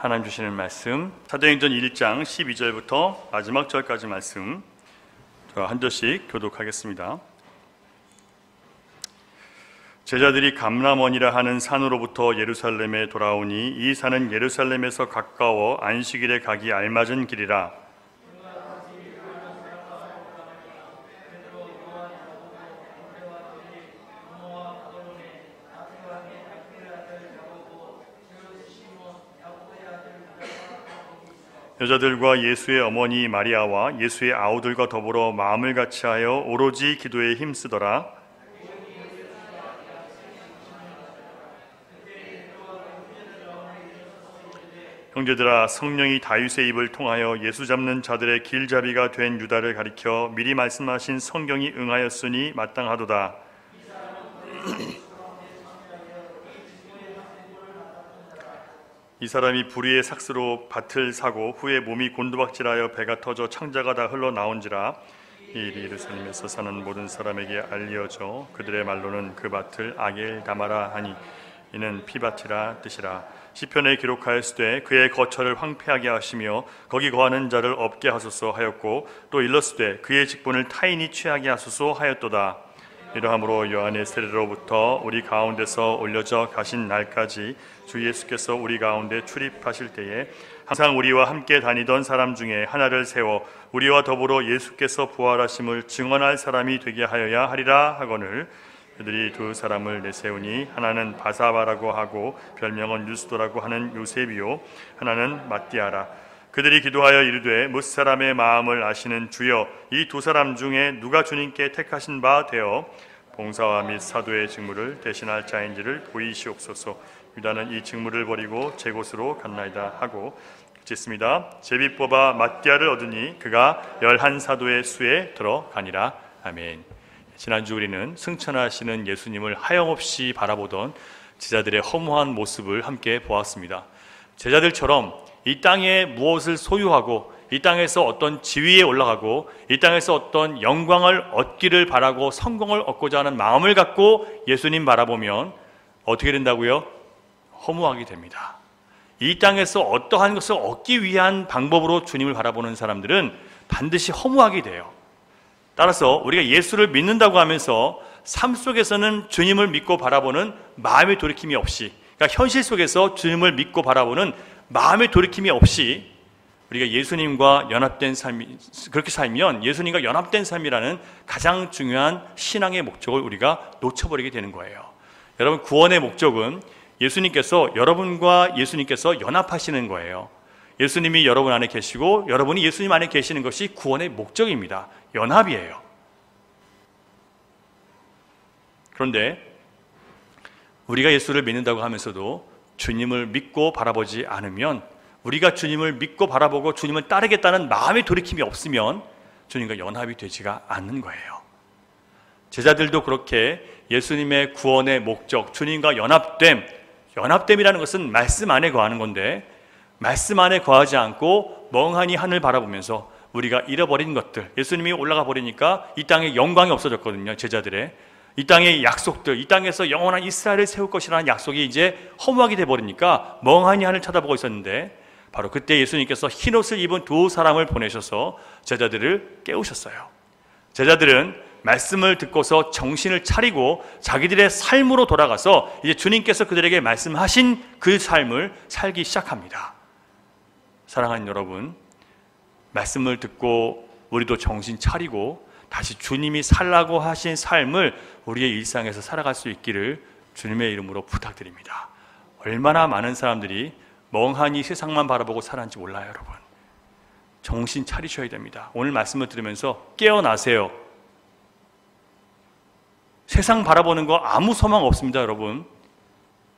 하나님 주시는 말씀 사도행전 1장 12절부터 마지막 절까지 말씀 한 절씩 교독하겠습니다. 제자들이 감람원이라 하는 산으로부터 예루살렘에 돌아오니 이 산은 예루살렘에서 가까워 안식일에 가기 알맞은 길이라. 여자들과 예수의 어머니 마리아와 예수의 아우들과 더불어 마음을 같이하여 오로지 기도에 힘쓰더라. 형제들아, 성령이 다윗의 입을 통하여 예수 잡는 자들의 길잡이가 된 유다를 가리켜 미리 말씀하신 성경이 응하였으니 마땅하도다. 이 사람이 불의의 삭스로 밭을 사고 후에 몸이 곤두박질하여 배가 터져 창자가 다 흘러나온지라. 이 일이 예루살렘에서 사는 모든 사람에게 알려져 그들의 말로는 그 밭을 아겔다마라 하니 이는 피밭이라 뜻이라. 시편에 기록하였으되 그의 거처를 황폐하게 하시며 거기 거하는 자를 없게 하소서 하였고 또 일렀으되 그의 직분을 타인이 취하게 하소서 하였도다. 이러함으로 요한의 세례로부터 우리 가운데서 올려져 가신 날까지 주 예수께서 우리 가운데 출입하실 때에 항상 우리와 함께 다니던 사람 중에 하나를 세워 우리와 더불어 예수께서 부활하심을 증언할 사람이 되게 하여야 하리라 하거늘. 그들이 두 사람을 내세우니 하나는 바사바라고 하고 별명은 유스도라고 하는 요셉이요 하나는 matti아라. 그들이 기도하여 이르되 뭇사람의 마음을 아시는 주여, 이 두 사람 중에 누가 주님께 택하신 바 되어 봉사와 및 사도의 직무를 대신할 자인지를 보이시옵소서. 유다는 이 직무를 버리고 제 곳으로 갔나이다 하고 짓습니다. 제비 뽑아 matti아를 얻으니 그가 11사도의 수에 들어가니라. 아멘. 지난주 우리는 승천하시는 예수님을 하염없이 바라보던 제자들의 허무한 모습을 함께 보았습니다. 제자들처럼 이 땅에 무엇을 소유하고 이 땅에서 어떤 지위에 올라가고 이 땅에서 어떤 영광을 얻기를 바라고 성공을 얻고자 하는 마음을 갖고 예수님 바라보면 어떻게 된다고요? 허무하게 됩니다. 이 땅에서 어떠한 것을 얻기 위한 방법으로 주님을 바라보는 사람들은 반드시 허무하게 돼요. 따라서 우리가 예수를 믿는다고 하면서 삶 속에서는 주님을 믿고 바라보는 마음의 돌이킴이 없이, 그러니까 현실 속에서 주님을 믿고 바라보는 마음의 돌이킴이 없이 우리가 예수님과 연합된 삶이, 그렇게 살면 예수님과 연합된 삶이라는 가장 중요한 신앙의 목적을 우리가 놓쳐버리게 되는 거예요. 여러분, 구원의 목적은 예수님께서, 여러분과 예수님께서 연합하시는 거예요. 예수님이 여러분 안에 계시고 여러분이 예수님 안에 계시는 것이 구원의 목적입니다. 연합이에요. 그런데 우리가 예수를 믿는다고 하면서도 주님을 믿고 바라보지 않으면, 우리가 주님을 믿고 바라보고 주님을 따르겠다는 마음의 돌이킴이 없으면 주님과 연합이 되지가 않는 거예요. 제자들도 그렇게 예수님의 구원의 목적, 주님과 연합됨이라는 것은 말씀 안에 거하는 건데, 말씀 안에 거하지 않고 멍하니 하늘 바라보면서 우리가 잃어버린 것들, 예수님이 올라가 버리니까 이 땅에 영광이 없어졌거든요. 제자들의 이 땅의 약속들, 이 땅에서 영원한 이스라엘을 세울 것이라는 약속이 이제 허무하게 돼버리니까 멍하니 하늘 쳐다보고 있었는데, 바로 그때 예수님께서 흰옷을 입은 두 사람을 보내셔서 제자들을 깨우셨어요. 제자들은 말씀을 듣고서 정신을 차리고 자기들의 삶으로 돌아가서 이제 주님께서 그들에게 말씀하신 그 삶을 살기 시작합니다. 사랑하는 여러분, 말씀을 듣고 우리도 정신 차리고 다시 주님이 살라고 하신 삶을 우리의 일상에서 살아갈 수 있기를 주님의 이름으로 부탁드립니다. 얼마나 많은 사람들이 멍하니 세상만 바라보고 살았는지 몰라요. 여러분, 정신 차리셔야 됩니다. 오늘 말씀을 들으면서 깨어나세요. 세상 바라보는 거 아무 소망 없습니다. 여러분,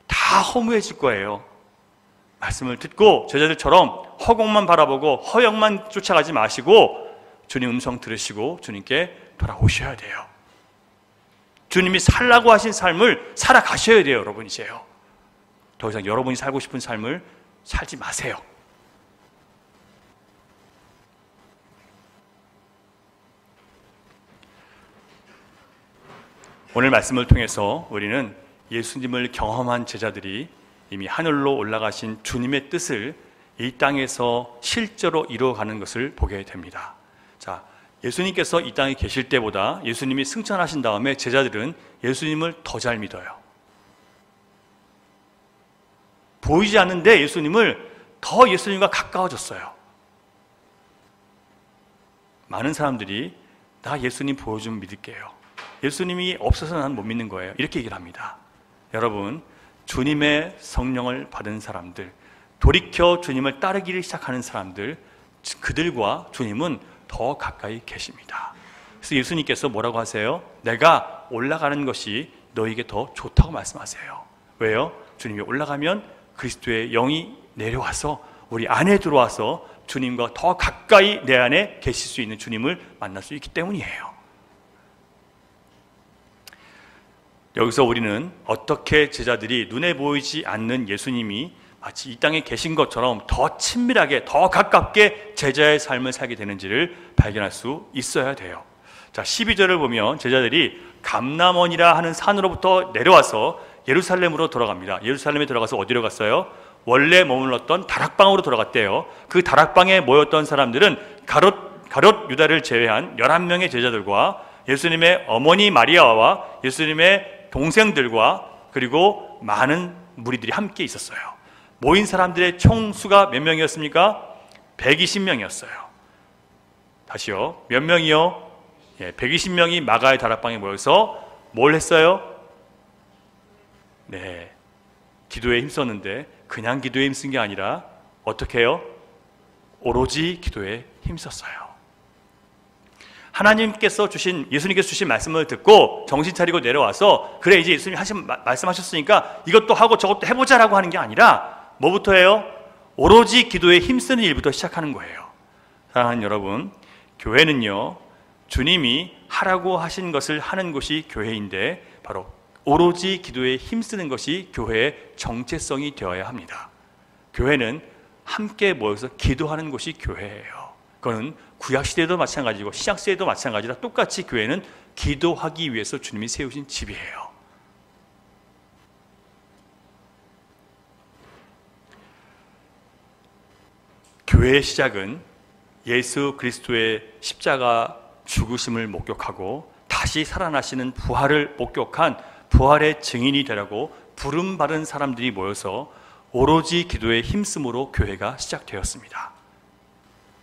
다 허무해질 거예요. 말씀을 듣고 제자들처럼 허공만 바라보고 허영만 쫓아가지 마시고 주님 음성 들으시고 주님께 돌아오셔야 돼요. 주님이 살라고 하신 삶을 살아가셔야 돼요. 여러분, 이제요. 더 이상 여러분이 살고 싶은 삶을 살지 마세요. 오늘 말씀을 통해서 우리는 예수님을 경험한 제자들이 이미 하늘로 올라가신 주님의 뜻을 이 땅에서 실제로 이루어가는 것을 보게 됩니다. 자, 예수님께서 이 땅에 계실 때보다 예수님이 승천하신 다음에 제자들은 예수님을 더 잘 믿어요. 보이지 않는데 더 예수님과 가까워졌어요. 많은 사람들이 나 예수님 보여주면 믿을게요. 예수님이 없어서 난 못 믿는 거예요. 이렇게 얘기를 합니다. 여러분, 주님의 성령을 받은 사람들, 돌이켜 주님을 따르기를 시작하는 사람들, 그들과 주님은 더 가까이 계십니다. 그래서 예수님께서 뭐라고 하세요? 내가 올라가는 것이 너에게 더 좋다고 말씀하세요. 왜요? 주님이 올라가면 그리스도의 영이 내려와서 우리 안에 들어와서 주님과 더 가까이 내 안에 계실 수 있는 주님을 만날 수 있기 때문이에요. 여기서 우리는 어떻게 제자들이 눈에 보이지 않는 예수님이 마치 이 땅에 계신 것처럼 더 친밀하게, 더 가깝게 제자의 삶을 살게 되는지를 발견할 수 있어야 돼요. 자, 12절을 보면 제자들이 감람원이라 하는 산으로부터 내려와서 예루살렘으로 돌아갑니다. 예루살렘에 들어가서 어디로 갔어요? 원래 머물렀던 다락방으로 돌아갔대요. 그 다락방에 모였던 사람들은 가롯 유다를 제외한 11명의 제자들과 예수님의 어머니 마리아와 예수님의 동생들과 그리고 많은 무리들이 함께 있었어요. 모인 사람들의 총수가 몇 명이었습니까? 120명이었어요. 다시요. 몇 명이요? 120명이 마가의 다락방에 모여서 뭘 했어요? 네, 기도에 힘썼는데 그냥 기도에 힘쓴 게 아니라 어떻게 해요? 오로지 기도에 힘썼어요. 예수님께서 주신 말씀을 듣고 정신 차리고 내려와서 그래 이제 예수님 말씀하셨으니까 이것도 하고 저것도 해보자라고 하는 게 아니라 뭐부터 해요? 오로지 기도에 힘쓰는 일부터 시작하는 거예요. 사랑하는 여러분, 교회는요 주님이 하라고 하신 것을 하는 곳이 교회인데 바로 오로지 기도에 힘쓰는 것이 교회의 정체성이 되어야 합니다. 교회는 함께 모여서 기도하는 곳이 교회예요. 그건 구약시대도 마찬가지고 신약시대도 마찬가지라 똑같이 교회는 기도하기 위해서 주님이 세우신 집이에요. 교회의 시작은 예수 그리스도의 십자가 죽으심을 목격하고 다시 살아나시는 부활을 목격한 부활의 증인이 되라고 부름받은 사람들이 모여서 오로지 기도에 힘쓰므로 교회가 시작되었습니다.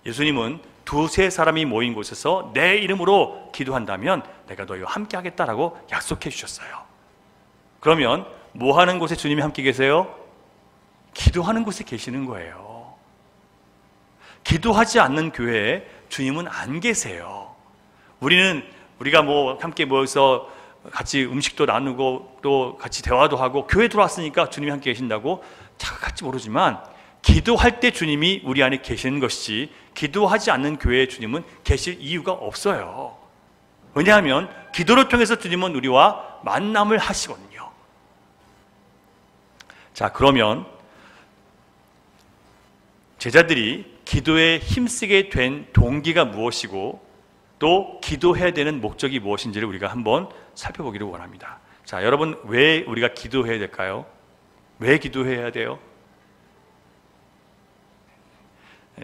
예수님은 두세 사람이 모인 곳에서 내 이름으로 기도한다면 내가 너희와 함께 하겠다라고 약속해 주셨어요. 그러면 뭐 하는 곳에 주님이 함께 계세요? 기도하는 곳에 계시는 거예요. 기도하지 않는 교회에 주님은 안 계세요. 우리가 함께 모여서 같이 음식도 나누고 또 같이 대화도 하고 교회 들어왔으니까 주님이 함께 계신다고 착각할지 모르지만 기도할 때 주님이 우리 안에 계시는 것이지 기도하지 않는 교회에 주님은 계실 이유가 없어요. 왜냐하면 기도를 통해서 주님은 우리와 만남을 하시거든요. 자, 그러면 제자들이 기도에 힘쓰게 된 동기가 무엇이고 또 기도해야 되는 목적이 무엇인지를 우리가 한번 살펴보기를 원합니다. 자, 여러분, 왜 우리가 기도해야 될까요? 왜 기도해야 돼요?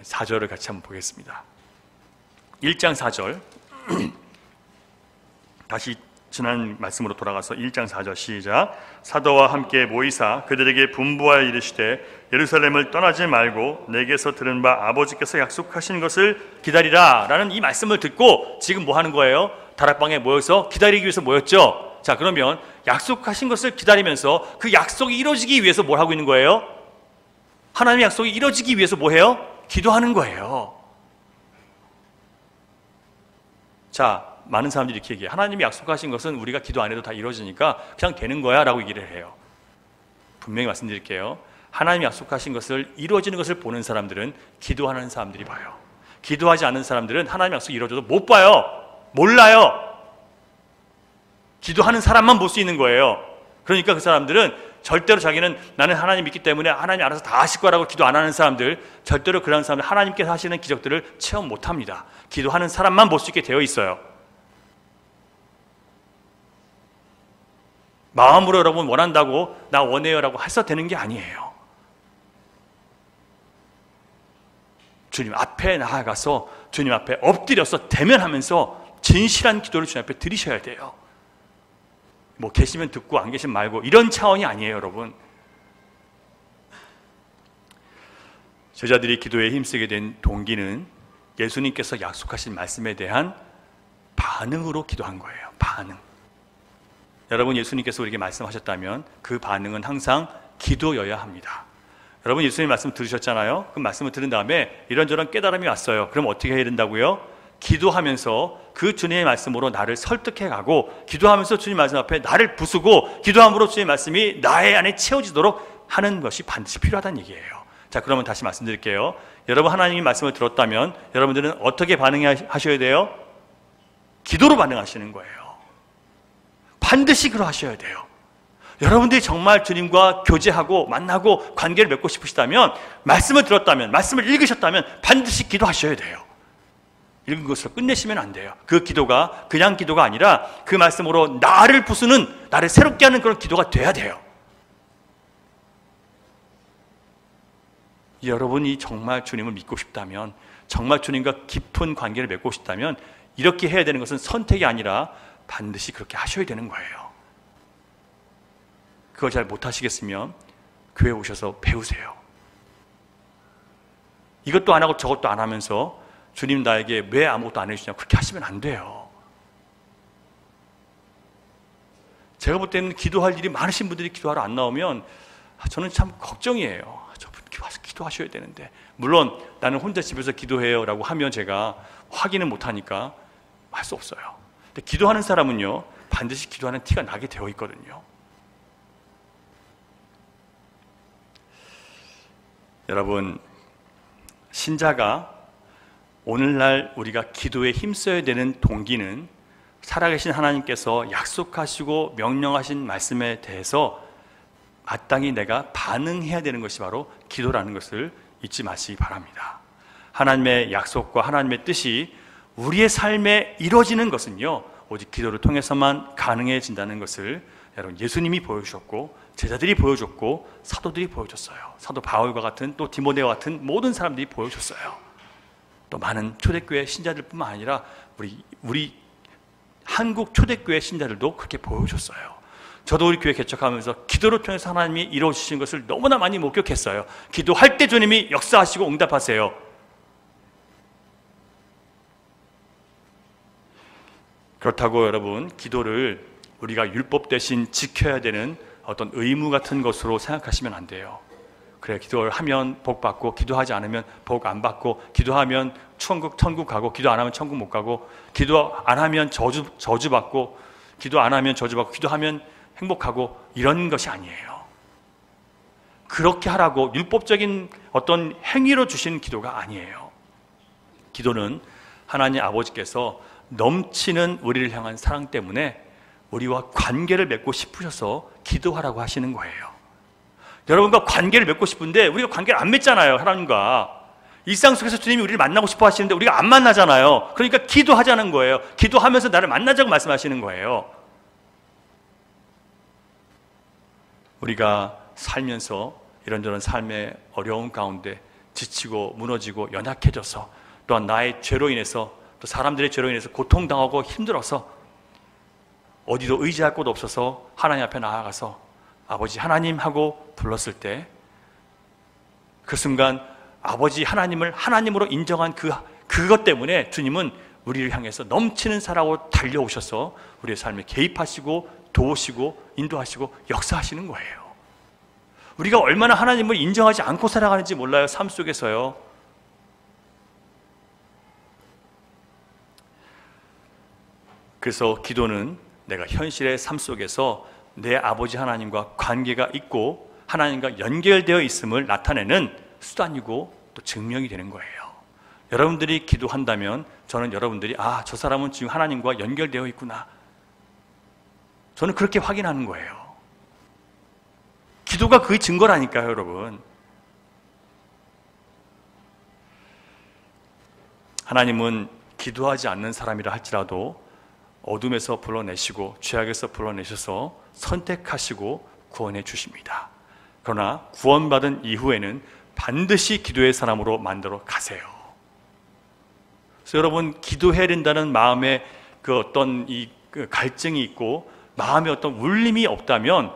4절을 같이 한번 보겠습니다. 1장 4절 다시 지난 말씀으로 돌아가서 1장 4절 시작. 사도와 함께 모이사 그들에게 분부하여 이르시되 예루살렘을 떠나지 말고 내게서 들은 바 아버지께서 약속하신 것을 기다리라 라는 이 말씀을 듣고 지금 뭐 하는 거예요? 다락방에 모여서 기다리기 위해서 모였죠. 자, 그러면 약속하신 것을 기다리면서 그 약속이 이루어지기 위해서 뭘 하고 있는 거예요? 하나님의 약속이 이루어지기 위해서 뭐 해요? 기도하는 거예요. 자, 많은 사람들이 이렇게 얘기해요. 하나님이 약속하신 것은 우리가 기도 안 해도 다 이루어지니까 그냥 되는 거야 라고 얘기를 해요. 분명히 말씀드릴게요. 하나님이 약속하신 것을 이루어지는 것을 보는 사람들은 기도하는 사람들이 봐요. 기도하지 않는 사람들은 하나님 약속이 이루어져도 못 봐요. 몰라요. 기도하는 사람만 볼 수 있는 거예요. 그러니까 그 사람들은 절대로 자기는 나는 하나님 믿기 때문에 하나님이 알아서 다 하실 거라고 기도 안 하는 사람들, 절대로 그런 사람들 하나님께서 하시는 기적들을 체험 못 합니다. 기도하는 사람만 볼 수 있게 되어 있어요. 마음으로 여러분 원한다고 나 원해요라고 해서 되는 게 아니에요. 주님 앞에 나아가서 주님 앞에 엎드려서 대면하면서 진실한 기도를 주님 앞에 드리셔야 돼요. 뭐 계시면 듣고 안 계시면 말고 이런 차원이 아니에요, 여러분. 제자들이 기도에 힘쓰게 된 동기는 예수님께서 약속하신 말씀에 대한 반응으로 기도한 거예요. 반응. 여러분, 예수님께서 우리에게 말씀하셨다면 그 반응은 항상 기도여야 합니다. 여러분, 예수님 말씀 들으셨잖아요. 그 말씀을 들은 다음에 이런저런 깨달음이 왔어요. 그럼 어떻게 해야 된다고요? 기도하면서 그 주님의 말씀으로 나를 설득해 가고, 기도하면서 주님 말씀 앞에 나를 부수고, 기도함으로 주님의 말씀이 나의 안에 채워지도록 하는 것이 반드시 필요하다는 얘기예요. 자, 그러면 다시 말씀드릴게요. 여러분, 하나님의 말씀을 들었다면 여러분들은 어떻게 반응하셔야 돼요? 기도로 반응하시는 거예요. 반드시 그러하셔야 돼요. 여러분들이 정말 주님과 교제하고 만나고 관계를 맺고 싶으시다면, 말씀을 들었다면, 말씀을 읽으셨다면 반드시 기도하셔야 돼요. 읽은 것으로 끝내시면 안 돼요. 그 기도가 그냥 기도가 아니라 그 말씀으로 나를 부수는, 나를 새롭게 하는 그런 기도가 돼야 돼요. 여러분이 정말 주님을 믿고 싶다면, 정말 주님과 깊은 관계를 맺고 싶다면 이렇게 해야 되는 것은 선택이 아니라 반드시 그렇게 하셔야 되는 거예요. 그걸 잘 못하시겠으면 교회 오셔서 배우세요. 이것도 안 하고 저것도 안 하면서 주님 나에게 왜 아무것도 안 해주시냐고 그렇게 하시면 안 돼요. 제가 볼 때는 기도할 일이 많으신 분들이 기도하러 안 나오면 저는 참 걱정이에요. 저분 기도하셔야 되는데, 물론 나는 혼자 집에서 기도해요 라고 하면 제가 확인을 못하니까 할 수 없어요. 근데 기도하는 사람은요 반드시 기도하는 티가 나게 되어 있거든요. 여러분, 신자가 오늘날 우리가 기도에 힘써야 되는 동기는 살아계신 하나님께서 약속하시고 명령하신 말씀에 대해서 마땅히 내가 반응해야 되는 것이 바로 기도라는 것을 잊지 마시기 바랍니다. 하나님의 약속과 하나님의 뜻이 우리의 삶에 이루어지는 것은요 오직 기도를 통해서만 가능해진다는 것을 여러분, 예수님이 보여주셨고 제자들이 보여줬고 사도들이 보여줬어요. 사도 바울과 같은, 또 디모데와 같은 모든 사람들이 보여줬어요. 또 많은 초대교회 신자들뿐만 아니라 우리 한국 초대교회 신자들도 그렇게 보여줬어요. 저도 우리 교회 개척하면서 기도를 통해서 하나님이 이루어주신 것을 너무나 많이 목격했어요. 기도할 때 주님이 역사하시고 응답하세요. 그렇다고 여러분, 기도를 우리가 율법 대신 지켜야 되는 어떤 의무 같은 것으로 생각하시면 안 돼요. 그래, 기도를 하면 복 받고, 기도하지 않으면 복 안 받고, 기도하면 천국 가고, 기도 안 하면 천국 못 가고, 기도 안 하면 저주 받고, 기도 안 하면 저주 받고, 기도하면 행복하고, 이런 것이 아니에요. 그렇게 하라고 율법적인 어떤 행위로 주신 기도가 아니에요. 기도는 하나님 아버지께서 넘치는 우리를 향한 사랑 때문에 우리와 관계를 맺고 싶으셔서 기도하라고 하시는 거예요. 여러분과 관계를 맺고 싶은데 우리가 관계를 안 맺잖아요. 하나님과 일상 속에서 주님이 우리를 만나고 싶어 하시는데 우리가 안 만나잖아요. 그러니까 기도하자는 거예요. 기도하면서 나를 만나자고 말씀하시는 거예요. 우리가 살면서 이런저런 삶의 어려움 가운데 지치고 무너지고 연약해져서, 또한 나의 죄로 인해서, 또 사람들의 죄로 인해서 고통당하고 힘들어서 어디도 의지할 곳 없어서 하나님 앞에 나아가서 아버지 하나님 하고 불렀을 때, 그 순간 아버지 하나님을 하나님으로 인정한 그것 때문에 주님은 우리를 향해서 넘치는 사랑으로 달려오셔서 우리의 삶에 개입하시고 도우시고 인도하시고 역사하시는 거예요. 우리가 얼마나 하나님을 인정하지 않고 살아가는지 몰라요. 삶 속에서요. 그래서 기도는 내가 현실의 삶 속에서 내 아버지 하나님과 관계가 있고 하나님과 연결되어 있음을 나타내는 수단이고 또 증명이 되는 거예요. 여러분들이 기도한다면 저는 여러분들이 저 사람은 지금 하나님과 연결되어 있구나, 저는 그렇게 확인하는 거예요. 기도가 그 증거라니까요, 여러분. 하나님은 기도하지 않는 사람이라 할지라도 어둠에서 불러내시고 죄악에서 불러내셔서 선택하시고 구원해 주십니다. 그러나 구원받은 이후에는 반드시 기도의 사람으로 만들어 가세요. 그래서 여러분, 기도해야 된다는 마음에 그 어떤 그 갈증이 있고 마음에 어떤 울림이 없다면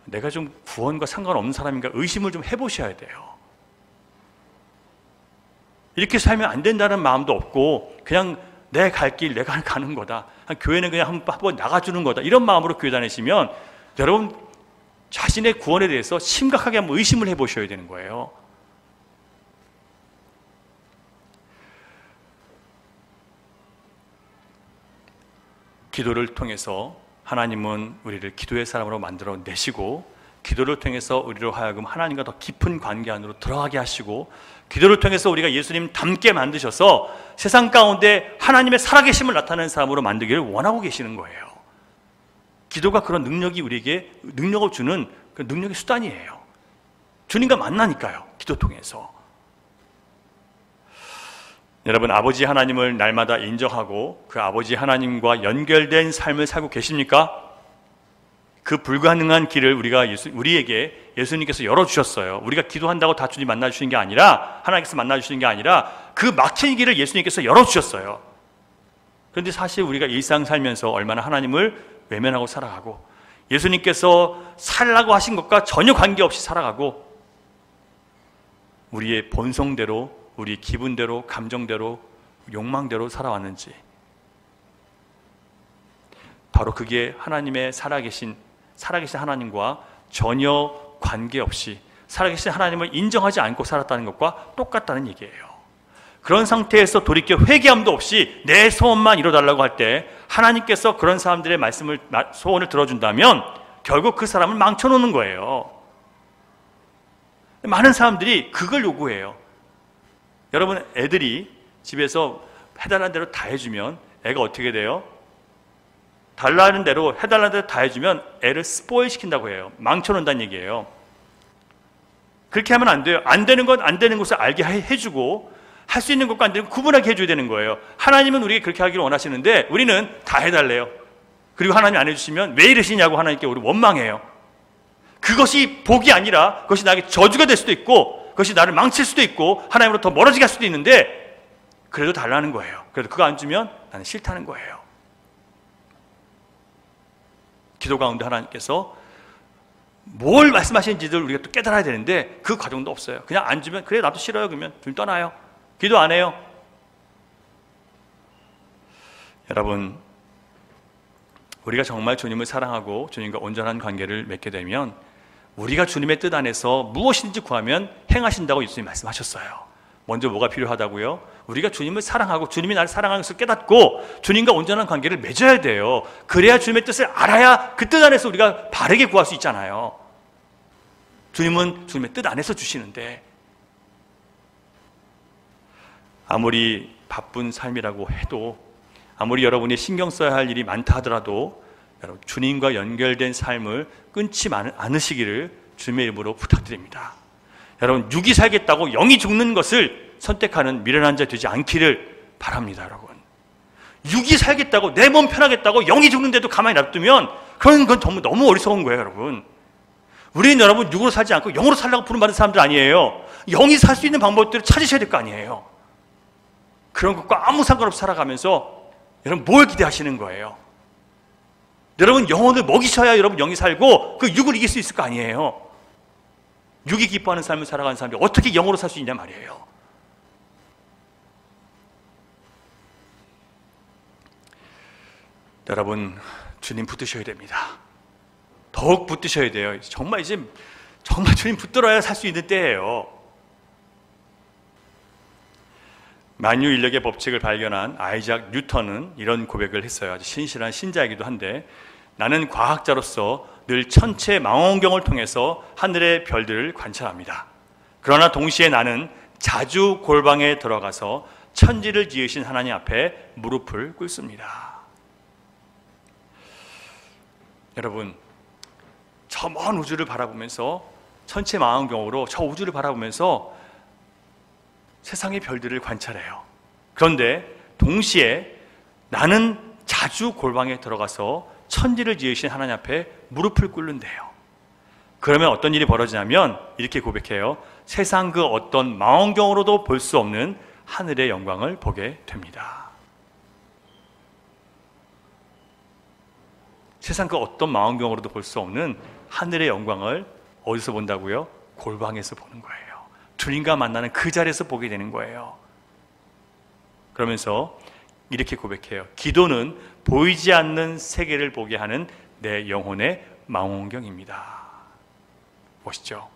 내가 좀 구원과 상관없는 사람인가 의심을 좀 해보셔야 돼요. 이렇게 살면 안 된다는 마음도 없고 그냥 내 갈 길 내가 가는 거다, 교회는 그냥 한번 나가주는 거다, 이런 마음으로 교회 다니시면 여러분 자신의 구원에 대해서 심각하게 한번 의심을 해보셔야 되는 거예요. 기도를 통해서 하나님은 우리를 기도의 사람으로 만들어 내시고, 기도를 통해서 우리로 하여금 하나님과 더 깊은 관계 안으로 들어가게 하시고, 기도를 통해서 우리가 예수님 닮게 만드셔서 세상 가운데 하나님의 살아계심을 나타내는 사람으로 만들기를 원하고 계시는 거예요. 기도가 그런 능력이 우리에게 능력을 주는 그 능력의 수단이에요. 주님과 만나니까요, 기도 통해서. 여러분, 아버지 하나님을 날마다 인정하고 그 아버지 하나님과 연결된 삶을 살고 계십니까? 그 불가능한 길을 우리에게 예수님께서 열어주셨어요. 우리가 기도한다고 다 주님 만나주시는 게 아니라, 하나님께서 만나주시는 게 아니라 그 막힌 길을 예수님께서 열어주셨어요. 그런데 사실 우리가 일상 살면서 얼마나 하나님을 외면하고 살아가고, 예수님께서 살라고 하신 것과 전혀 관계없이 살아가고, 우리의 본성대로, 우리 기분대로, 감정대로, 욕망대로 살아왔는지. 바로 그게 하나님의 살아계신 하나님과 전혀 관계없이 살아계신 하나님을 인정하지 않고 살았다는 것과 똑같다는 얘기예요. 그런 상태에서 돌이켜 회개함도 없이 내 소원만 이뤄달라고 할 때 하나님께서 그런 사람들의 소원을 들어준다면 결국 그 사람을 망쳐놓는 거예요. 많은 사람들이 그걸 요구해요. 여러분, 애들이 집에서 해달라는 대로 다 해주면 애가 어떻게 돼요? 달라는 대로, 해달라는 대로 다 해주면 애를 스포일 시킨다고 해요. 망쳐놓는다는 얘기예요. 그렇게 하면 안 돼요. 안 되는 건 안 되는 것을 알게 해주고, 할 수 있는 것과 안 되는 것 구분하게 해줘야 되는 거예요. 하나님은 우리에게 그렇게 하기를 원하시는데 우리는 다 해달래요. 그리고 하나님이 안 해주시면 왜 이러시냐고 하나님께 우리 원망해요. 그것이 복이 아니라 그것이 나에게 저주가 될 수도 있고, 그것이 나를 망칠 수도 있고, 하나님으로부터 멀어지게 할 수도 있는데 그래도 달라는 거예요. 그래도 그거 안 주면 나는 싫다는 거예요. 기도 가운데 하나님께서 뭘 말씀하시는지를 우리가 또 깨달아야 되는데 그 과정도 없어요. 그냥 안 주면 그래 나도 싫어요, 그러면 좀 떠나요. 기도 안 해요. 여러분, 우리가 정말 주님을 사랑하고 주님과 온전한 관계를 맺게 되면 우리가 주님의 뜻 안에서 무엇이든지 구하면 행하신다고 예수님 말씀하셨어요. 먼저 뭐가 필요하다고요? 우리가 주님을 사랑하고 주님이 나를 사랑하는 것을 깨닫고 주님과 온전한 관계를 맺어야 돼요. 그래야 주님의 뜻을 알아야 그 뜻 안에서 우리가 바르게 구할 수 있잖아요. 주님은 주님의 뜻 안에서 주시는데, 아무리 바쁜 삶이라고 해도, 아무리 여러분이 신경 써야 할 일이 많다 하더라도 여러분, 주님과 연결된 삶을 끊지 않으시기를 주님의 이름으로 부탁드립니다. 여러분, 육이 살겠다고 영이 죽는 것을 선택하는 미련한 자 되지 않기를 바랍니다. 여러분, 육이 살겠다고, 내 몸 편하겠다고 영이 죽는데도 가만히 놔두면 그건 너무 어리석은 거예요. 여러분, 우리는 여러분 육으로 살지 않고 영으로 살라고 부름받은 사람들 아니에요. 영이 살 수 있는 방법들을 찾으셔야 될 거 아니에요. 그런 것과 아무 상관없이 살아가면서 여러분 뭘 기대하시는 거예요? 여러분 영혼을 먹이셔야 여러분 영이 살고 그 육을 이길 수 있을 거 아니에요. 육이 기뻐하는 삶을 살아가는 사람들이 어떻게 영으로 살 수 있냐 말이에요. 여러분, 주님 붙드셔야 됩니다. 더욱 붙드셔야 돼요. 정말 주님 붙들어야 살 수 있는 때예요. 만유인력의 법칙을 발견한 아이작 뉴턴은 이런 고백을 했어요. 아주 신실한 신자이기도 한데, 나는 과학자로서 늘 천체 망원경을 통해서 하늘의 별들을 관찰합니다. 그러나 동시에 나는 자주 골방에 들어가서 천지를 지으신 하나님 앞에 무릎을 꿇습니다. 여러분, 저 먼 우주를 바라보면서, 천체 망원경으로 저 우주를 바라보면서 세상의 별들을 관찰해요. 그런데 동시에 나는 자주 골방에 들어가서 천지를 지으신 하나님 앞에 무릎을 꿇는데요. 그러면 어떤 일이 벌어지냐면 이렇게 고백해요. 세상 그 어떤 망원경으로도 볼 수 없는 하늘의 영광을 보게 됩니다. 세상 그 어떤 망원경으로도 볼 수 없는 하늘의 영광을 어디서 본다고요? 골방에서 보는 거예요. 주님과 만나는 그 자리에서 보게 되는 거예요. 그러면서 이렇게 고백해요. 기도는 보이지 않는 세계를 보게 하는 내 영혼의 망원경입니다. 멋있죠?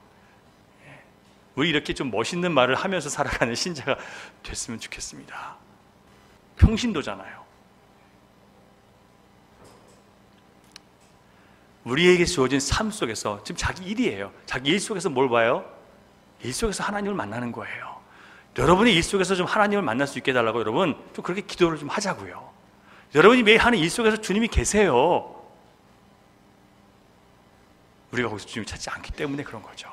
우리 이렇게 좀 멋있는 말을 하면서 살아가는 신자가 됐으면 좋겠습니다. 평신도잖아요. 우리에게 주어진 삶 속에서 지금 자기 일이에요. 자기 일 속에서 뭘 봐요? 일 속에서 하나님을 만나는 거예요. 여러분의 일 속에서 좀 하나님을 만날 수 있게 해달라고 여러분 좀 그렇게 기도를 좀 하자고요. 여러분이 매일 하는 일 속에서 주님이 계세요. 우리가 거기서 주님을 찾지 않기 때문에 그런 거죠.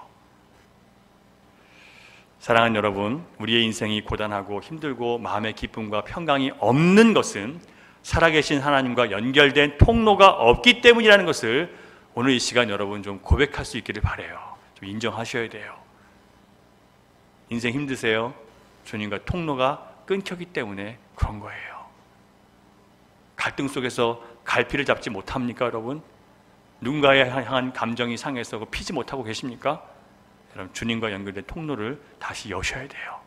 사랑하는 여러분, 우리의 인생이 고단하고 힘들고 마음의 기쁨과 평강이 없는 것은 살아계신 하나님과 연결된 통로가 없기 때문이라는 것을 오늘 이 시간 여러분 좀 고백할 수 있기를 바라요. 좀 인정하셔야 돼요. 인생 힘드세요? 주님과 통로가 끊겼기 때문에 그런 거예요. 갈등 속에서 갈피를 잡지 못합니까, 여러분? 누군가에 향한 감정이 상해서 피지 못하고 계십니까? 여러분, 주님과 연결된 통로를 다시 여셔야 돼요.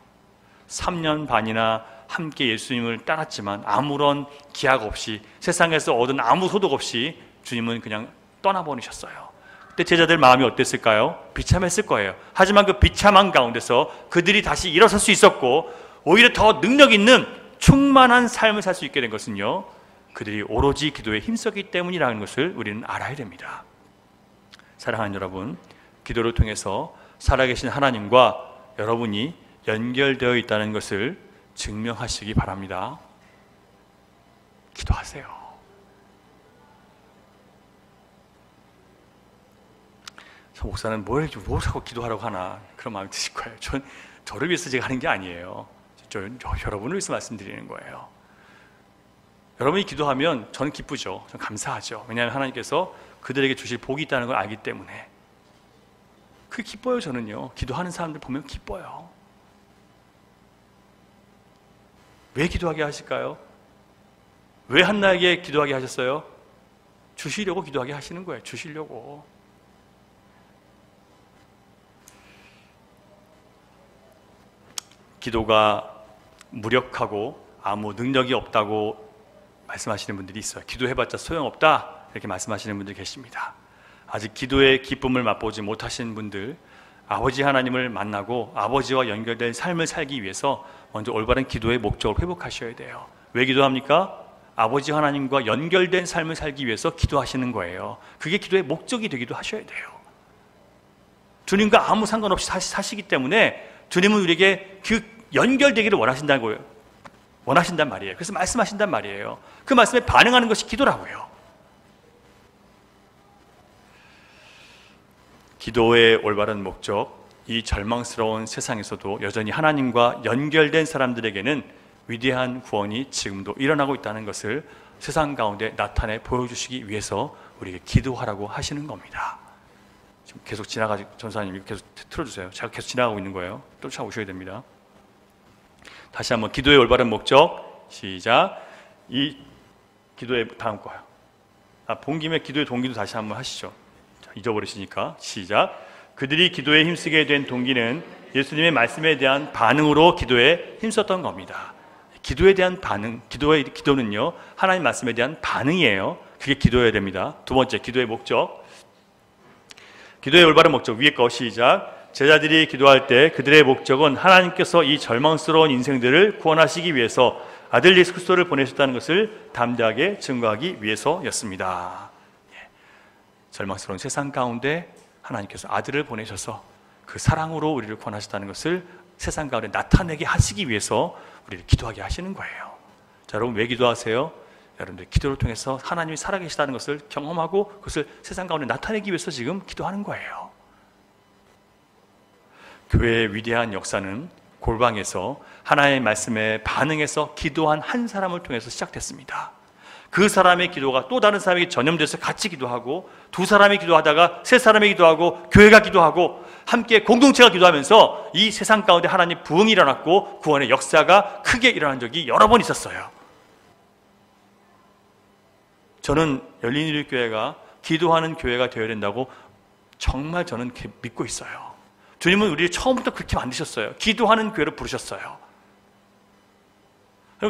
3년 반이나 함께 예수님을 따랐지만 아무런 기약 없이 세상에서 얻은 아무 소득 없이 주님은 그냥 떠나보내셨어요. 그때 제자들 마음이 어땠을까요? 비참했을 거예요. 하지만 그 비참한 가운데서 그들이 다시 일어설 수 있었고 오히려 더 능력 있는 충만한 삶을 살 수 있게 된 것은요, 그들이 오로지 기도에 힘썼기 때문이라는 것을 우리는 알아야 됩니다. 사랑하는 여러분, 기도를 통해서 살아계신 하나님과 여러분이 연결되어 있다는 것을 증명하시기 바랍니다. 기도하세요. 저 목사는 뭘 자꾸 기도하라고 하나 그런 마음이 드실 거예요. 저를 위해서 제가 하는 게 아니에요. 여러분을 위해서 말씀드리는 거예요. 여러분이 기도하면 저는 기쁘죠. 저는 감사하죠. 왜냐하면 하나님께서 그들에게 주실 복이 있다는 걸 알기 때문에. 그게 기뻐요. 저는요. 기도하는 사람들 보면 기뻐요. 왜 기도하게 하실까요? 왜 한나에게 기도하게 하셨어요? 주시려고 기도하게 하시는 거예요. 주시려고. 기도가 무력하고 아무 능력이 없다고 말씀하시는 분들이 있어요. 기도해봤자 소용없다 이렇게 말씀하시는 분들이 계십니다. 아직 기도의 기쁨을 맛보지 못하신 분들, 아버지 하나님을 만나고 아버지와 연결된 삶을 살기 위해서 먼저 올바른 기도의 목적을 회복하셔야 돼요. 왜 기도합니까? 아버지 하나님과 연결된 삶을 살기 위해서 기도하시는 거예요. 그게 기도의 목적이 되기도 하셔야 돼요. 주님과 아무 상관없이 사시기 때문에 주님은 우리에게 그 연결되기를 원하신단 말이에요. 그래서 말씀하신단 말이에요. 그 말씀에 반응하는 것이 기도라고요. 기도의 올바른 목적, 이 절망스러운 세상에서도 여전히 하나님과 연결된 사람들에게는 위대한 구원이 지금도 일어나고 있다는 것을 세상 가운데 나타내 보여주시기 위해서 우리에게 기도하라고 하시는 겁니다. 지금 계속 지나가지고 전사님 계속 틀어주세요. 제가 계속 지나가고 있는 거예요. 쫓아오셔야 됩니다. 다시 한번 기도의 올바른 목적, 시작. 이 기도의 다음 거요. 본 김에 기도의 동기도 다시 한번 하시죠. 자, 잊어버리시니까 시작. 그들이 기도에 힘쓰게 된 동기는 예수님의 말씀에 대한 반응으로 기도에 힘썼던 겁니다. 기도에 대한 반응, 기도는요 하나님 말씀에 대한 반응이에요. 그게 기도여야 됩니다. 두 번째, 기도의 목적. 기도의 올바른 목적, 위에 거 시작. 제자들이 기도할 때 그들의 목적은 하나님께서 이 절망스러운 인생들을 구원하시기 위해서 아들 예수 그리스도를 보내셨다는 것을 담대하게 증거하기 위해서였습니다. 절망스러운 세상 가운데 하나님께서 아들을 보내셔서 그 사랑으로 우리를 구원하셨다는 것을 세상 가운데 나타내게 하시기 위해서 우리를 기도하게 하시는 거예요. 자, 여러분 왜 기도하세요? 여러분들 기도를 통해서 하나님이 살아계시다는 것을 경험하고 그것을 세상 가운데 나타내기 위해서 지금 기도하는 거예요. 교회의 위대한 역사는 골방에서 하나님의 말씀에 반응해서 기도한 한 사람을 통해서 시작됐습니다. 그 사람의 기도가 또 다른 사람에게 전염돼서 같이 기도하고 두 사람이 기도하다가 세 사람이 기도하고 교회가 기도하고 함께 공동체가 기도하면서 이 세상 가운데 하나님 부흥이 일어났고 구원의 역사가 크게 일어난 적이 여러 번 있었어요. 저는 열린우리교회가 기도하는 교회가 되어야 된다고 정말 저는 믿고 있어요. 주님은 우리를 처음부터 그렇게 만드셨어요. 기도하는 교회로 부르셨어요.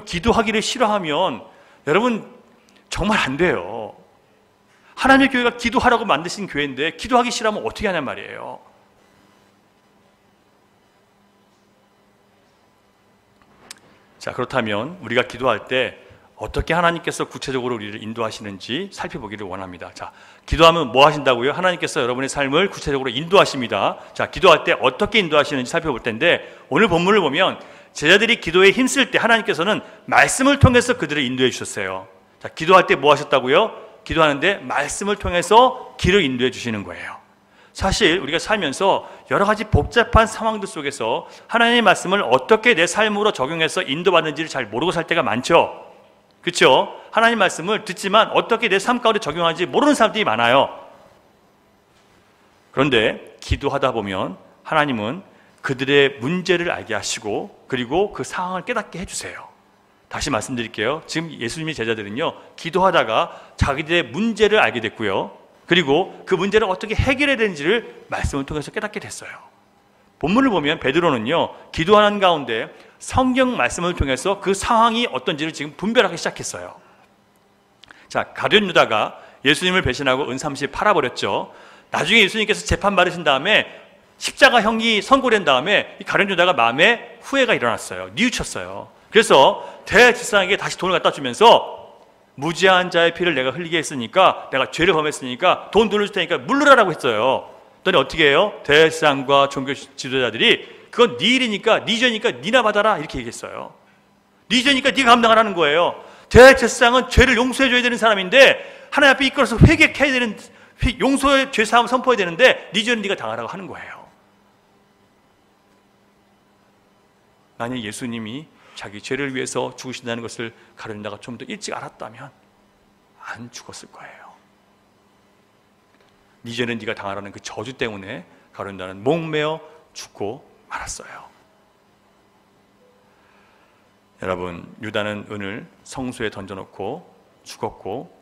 기도하기를 싫어하면 여러분 정말 안 돼요. 하나님의 교회가 기도하라고 만드신 교회인데 기도하기 싫어하면 어떻게 하냔 말이에요. 자, 그렇다면 우리가 기도할 때 어떻게 하나님께서 구체적으로 우리를 인도하시는지 살펴보기를 원합니다. 자, 기도하면 뭐 하신다고요? 하나님께서 여러분의 삶을 구체적으로 인도하십니다. 자, 기도할 때 어떻게 인도하시는지 살펴볼 텐데 오늘 본문을 보면 제자들이 기도에 힘쓸 때 하나님께서는 말씀을 통해서 그들을 인도해 주셨어요. 자, 기도할 때 뭐 하셨다고요? 기도하는데 말씀을 통해서 길을 인도해 주시는 거예요. 사실 우리가 살면서 여러 가지 복잡한 상황들 속에서 하나님의 말씀을 어떻게 내 삶으로 적용해서 인도받는지를 잘 모르고 살 때가 많죠. 그렇죠? 하나님 말씀을 듣지만 어떻게 내 삶 가운데 적용하는지 모르는 사람들이 많아요. 그런데 기도하다 보면 하나님은 그들의 문제를 알게 하시고 그리고 그 상황을 깨닫게 해주세요. 다시 말씀드릴게요. 지금 예수님의 제자들은요, 기도하다가 자기들의 문제를 알게 됐고요. 그리고 그 문제를 어떻게 해결해야 되는지를 말씀을 통해서 깨닫게 됐어요. 본문을 보면 베드로는요, 기도하는 가운데 성경 말씀을 통해서 그 상황이 어떤지를 지금 분별하기 시작했어요. 자, 가룟 유다가 예수님을 배신하고 은삼시 팔아버렸죠. 나중에 예수님께서 재판 받으신 다음에 십자가 형이 선고된 다음에 이 가룟 유다가 마음에 후회가 일어났어요. 뉘우쳤어요. 그래서 대제사장에게 다시 돈을 갖다 주면서 무지한 자의 피를 내가 흘리게 했으니까, 내가 죄를 범했으니까 돈 돌려줄 테니까 물러라라고 했어요. 그랬더니 어떻게 해요? 대제사장과 종교 지도자들이 그건 네 일이니까, 네 죄니까 네나 받아라 이렇게 얘기했어요. 네 죄니까 네가 감당하라는 거예요. 대제사장은 죄를 용서해줘야 되는 사람인데 하나님 앞에 이끌어서 회개해야 되는, 용서의 죄사함을 선포해야 되는데 네 죄는 네가 당하라고 하는 거예요. 만약 예수님이 자기 죄를 위해서 죽으신다는 것을 가룟 유다가 좀 더 일찍 알았다면 안 죽었을 거예요. 네 죄는 네가 당하라는 그 저주 때문에 가룟 유다는 목매어 죽고 말았어요. 여러분, 유다는 은을 성소에 던져놓고 죽었고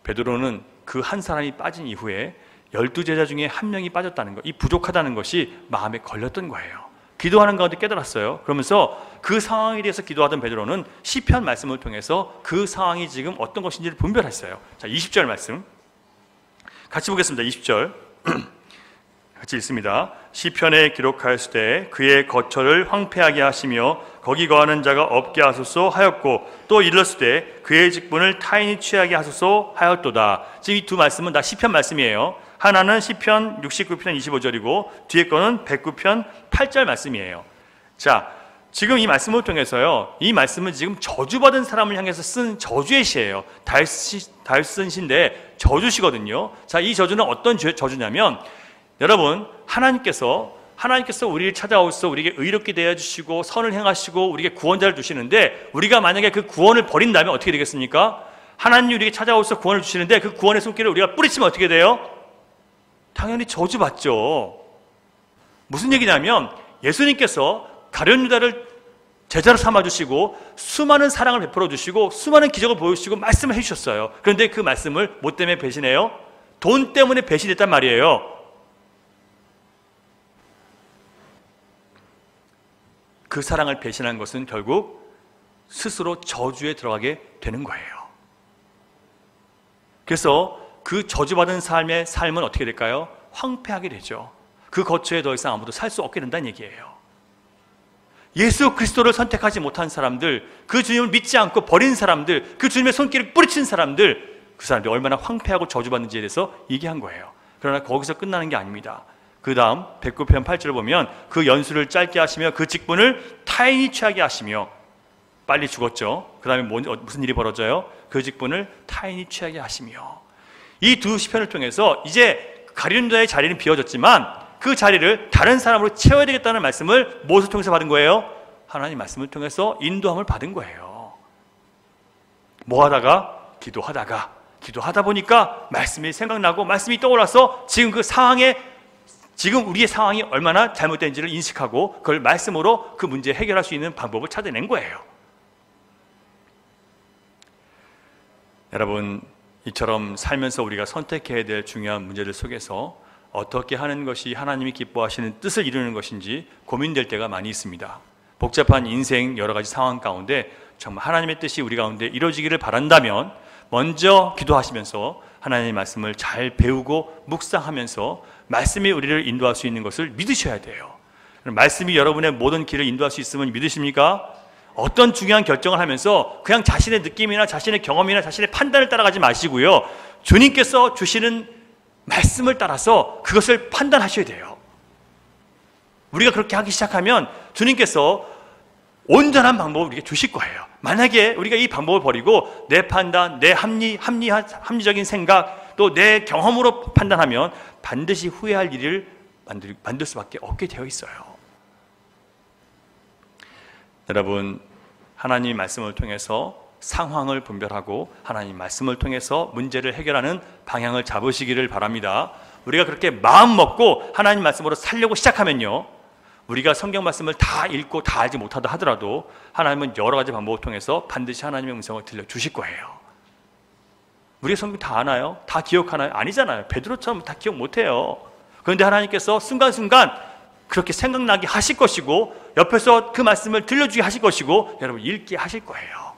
베드로는 그 한 사람이 빠진 이후에 12제자 중에 한 명이 빠졌다는 것, 이 부족하다는 것이 마음에 걸렸던 거예요. 기도하는 가운데 깨달았어요. 그러면서 그 상황에 대해서 기도하던 베드로는 시편 말씀을 통해서 그 상황이 지금 어떤 것인지를 분별했어요. 자, 20절 말씀 같이 보겠습니다. 20절 같이 읽습니다. 시편에 기록하였을 그의 거처를 황폐하게 하시며 거기 거하는 자가 없게 하소서 하였고 또 일렀을 때 그의 직분을 타인이 취하게 하소서 하였도다. 지금 이 두 말씀은 다 시편 말씀이에요. 하나는 시편 69편 25절이고 뒤에 거는 109편 8절 말씀이에요. 자, 지금 이 말씀을 통해서요, 이 말씀은 지금 저주받은 사람을 향해서 쓴 저주의 시예요. 달쓴 시인데 저주시거든요. 자, 이 저주는 어떤 저주냐면, 여러분, 하나님께서 우리를 찾아오셔서 우리에게 의롭게 대해주시고 선을 행하시고 우리에게 구원자를 주시는데, 우리가 만약에 그 구원을 버린다면 어떻게 되겠습니까? 하나님이 우리에게 찾아오셔서 구원을 주시는데 그 구원의 손길을 우리가 뿌리치면 어떻게 돼요? 당연히 저주받죠. 무슨 얘기냐면, 예수님께서 가룟 유다를 제자로 삼아주시고 수많은 사랑을 베풀어 주시고 수많은 기적을 보여주시고 말씀을 해주셨어요. 그런데 그 말씀을 뭐 때문에 배신해요? 돈 때문에 배신했단 말이에요. 그 사랑을 배신한 것은 결국 스스로 저주에 들어가게 되는 거예요. 그래서 그 저주받은 삶은 어떻게 될까요? 황폐하게 되죠. 그 거처에 더 이상 아무도 살 수 없게 된다는 얘기예요. 예수 그리스도를 선택하지 못한 사람들, 그 주님을 믿지 않고 버린 사람들, 그 주님의 손길을 뿌리친 사람들, 그 사람들이 얼마나 황폐하고 저주받는지에 대해서 얘기한 거예요. 그러나 거기서 끝나는 게 아닙니다. 그 다음 109편 8절을 보면 그 연수를 짧게 하시며 그 직분을 타인이 취하게 하시며, 빨리 죽었죠. 그 다음에 무슨 일이 벌어져요? 그 직분을 타인이 취하게 하시며. 이 두 시편을 통해서 이제 가룟 유다의 자리는 비워졌지만 그 자리를 다른 사람으로 채워야 되겠다는 말씀을 무엇을 통해서 받은 거예요? 하나님 말씀을 통해서 인도함을 받은 거예요. 뭐 하다가? 기도하다 보니까 말씀이 생각나고 말씀이 떠올라서 지금 그 상황에 지금 우리의 상황이 얼마나 잘못된지를 인식하고 그걸 말씀으로 그 문제 해결할 수 있는 방법을 찾아낸 거예요. 여러분, 이처럼 살면서 우리가 선택해야 될 중요한 문제들 속에서 어떻게 하는 것이 하나님이 기뻐하시는 뜻을 이루는 것인지 고민될 때가 많이 있습니다. 복잡한 인생 여러 가지 상황 가운데 정말 하나님의 뜻이 우리 가운데 이루어지기를 바란다면 먼저 기도하시면서 하나님의 말씀을 잘 배우고 묵상하면서 말씀이 우리를 인도할 수 있는 것을 믿으셔야 돼요. 말씀이 여러분의 모든 길을 인도할 수 있으면 믿으십니까? 어떤 중요한 결정을 하면서 그냥 자신의 느낌이나 자신의 경험이나 자신의 판단을 따라가지 마시고요, 주님께서 주시는 말씀을 따라서 그것을 판단하셔야 돼요. 우리가 그렇게 하기 시작하면 주님께서 온전한 방법을 우리에게 주실 거예요. 만약에 우리가 이 방법을 버리고 내 판단, 내 합리적인 생각, 또 내 경험으로 판단하면 반드시 후회할 일을 만들 수밖에 없게 되어 있어요. 여러분, 하나님 말씀을 통해서 상황을 분별하고 하나님 말씀을 통해서 문제를 해결하는 방향을 잡으시기를 바랍니다. 우리가 그렇게 마음 먹고 하나님 말씀으로 살려고 시작하면요, 우리가 성경 말씀을 다 읽고 다 알지 못하다 하더라도 하나님은 여러 가지 방법을 통해서 반드시 하나님의 음성을 들려주실 거예요. 우리가 성경 다 아나요? 다 기억하나요? 아니잖아요. 베드로처럼 다 기억 못해요. 그런데 하나님께서 순간순간 그렇게 생각나게 하실 것이고 옆에서 그 말씀을 들려주게 하실 것이고 여러분 읽게 하실 거예요.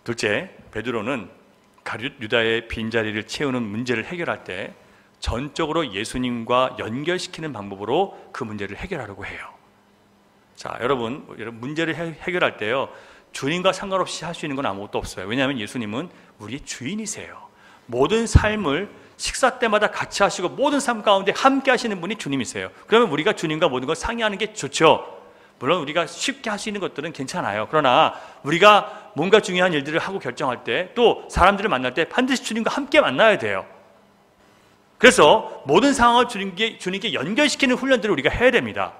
둘째, 베드로는 가룟 유다의 빈자리를 채우는 문제를 해결할 때 전적으로 예수님과 연결시키는 방법으로 그 문제를 해결하려고 해요. 자, 여러분 문제를 해결할 때요, 주님과 상관없이 할 수 있는 건 아무것도 없어요. 왜냐하면 예수님은 우리의 주인이세요. 모든 삶을 식사 때마다 같이 하시고 모든 삶 가운데 함께 하시는 분이 주님이세요. 그러면 우리가 주님과 모든 걸 상의하는 게 좋죠. 물론 우리가 쉽게 할 수 있는 것들은 괜찮아요. 그러나 우리가 뭔가 중요한 일들을 하고 결정할 때, 또 사람들을 만날 때 반드시 주님과 함께 만나야 돼요. 그래서 모든 상황을 주님께 연결시키는 훈련들을 우리가 해야 됩니다.